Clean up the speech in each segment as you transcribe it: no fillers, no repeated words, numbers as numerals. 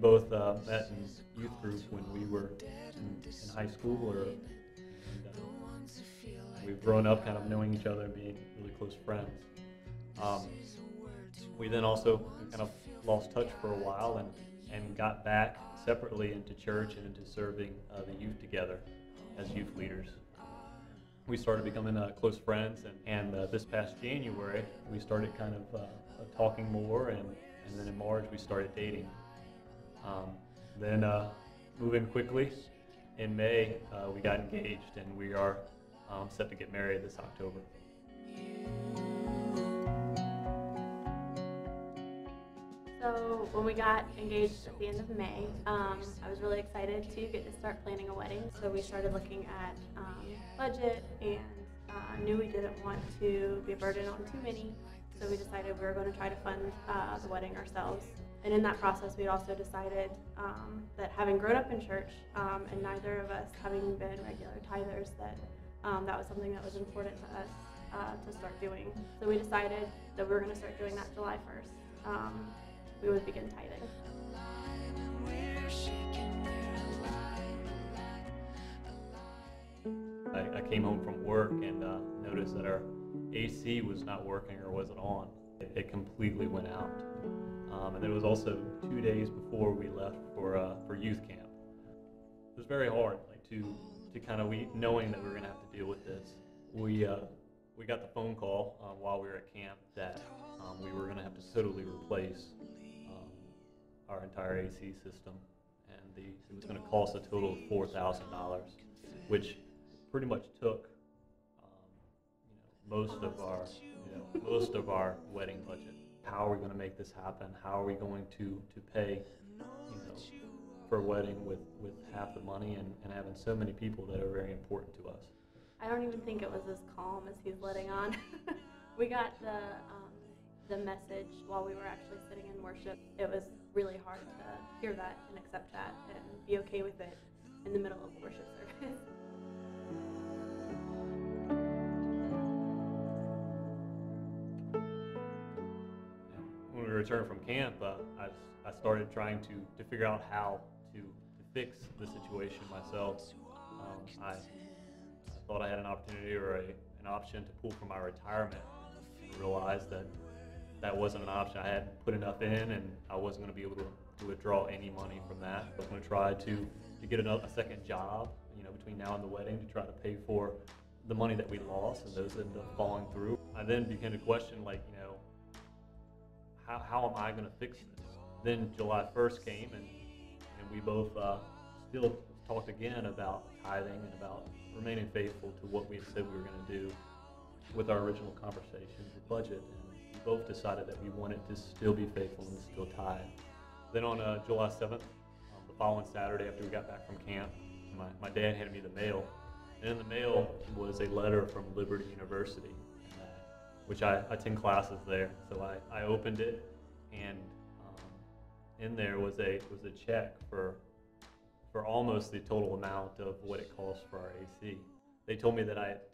both met in youth group when we were in high school, we've grown up kind of knowing each other and being really close friends. We then also kind of lost touch for a while and got back separately into church and into serving the youth together as youth leaders. We started becoming close friends, and this past January we started kind of talking more, and then in March we started dating. Then moving quickly, in May we got engaged, and we are set to get married this October. So when we got engaged at the end of May, I was really excited to get to start planning a wedding. So we started looking at budget, and knew we didn't want to be a burden on too many. So we decided we were going to try to fund the wedding ourselves. And in that process, we also decided that having grown up in church, and neither of us having been regular tithers, that was something that was important to us to start doing. So we decided that we were going to start doing that July 1st. We would begin tithing. I came home from work and noticed that our AC was not working or wasn't on. It completely went out. And it was also 2 days before we left for youth camp. It was very hard, to kind of knowing that we were going to have to deal with this. We got the phone call while we were at camp that we were going to have to totally replace our entire AC system, and it was going to cost a total of $4,000, which pretty much took most of our wedding budget. How are we going to make this happen? How are we going to pay for a wedding with half the money and having so many people that are very important to us? I don't even think it was as calm as he's letting on. We got the message while we were actually sitting in worship. It was really hard to hear that and accept that and be okay with it in the middle of worship service. When we returned from camp, I started trying to figure out how to fix the situation myself. I thought I had an opportunity or an option to pull from my retirement, and realized that wasn't an option. I hadn't put enough in, and I wasn't going to be able to withdraw any money from that. I was going to try to get a second job, between now and the wedding, to try to pay for the money that we lost, and those ended up falling through. I then began to question, how am I going to fix this? Then July 1st came, and we both still talked again about tithing and about remaining faithful to what we had said we were going to do with our original conversations with budget. And we both decided that we wanted to still be faithful and still tithe. Then on July 7th, the following Saturday after we got back from camp, my dad handed me the mail. And in the mail was a letter from Liberty University, which I attend classes there. So I opened it, and in there was a check for almost the total amount of what it cost for our AC. They told me that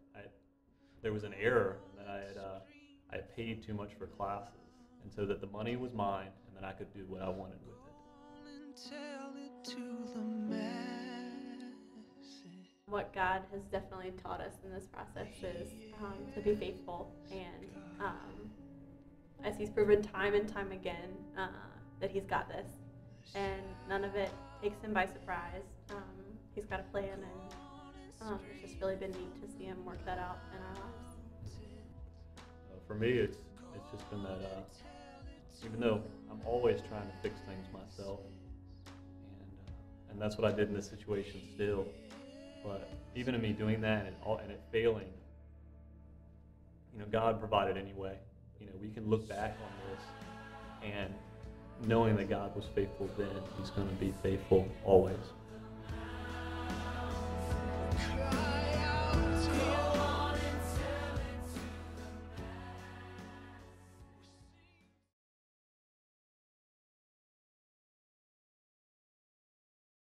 there was an error, that I had paid too much for classes, and so that the money was mine, and that I could do what I wanted with it. What God has definitely taught us in this process is to be faithful, and as He's proven time and time again that He's got this, and none of it takes Him by surprise. He's got a plan, and it's just really been neat to see Him work that out in our lives. For me, it's just been that even though I'm always trying to fix things myself, and that's what I did in this situation still. But even in me doing that and it failing, God provided anyway. We can look back on this, and knowing that God was faithful then, He's going to be faithful always.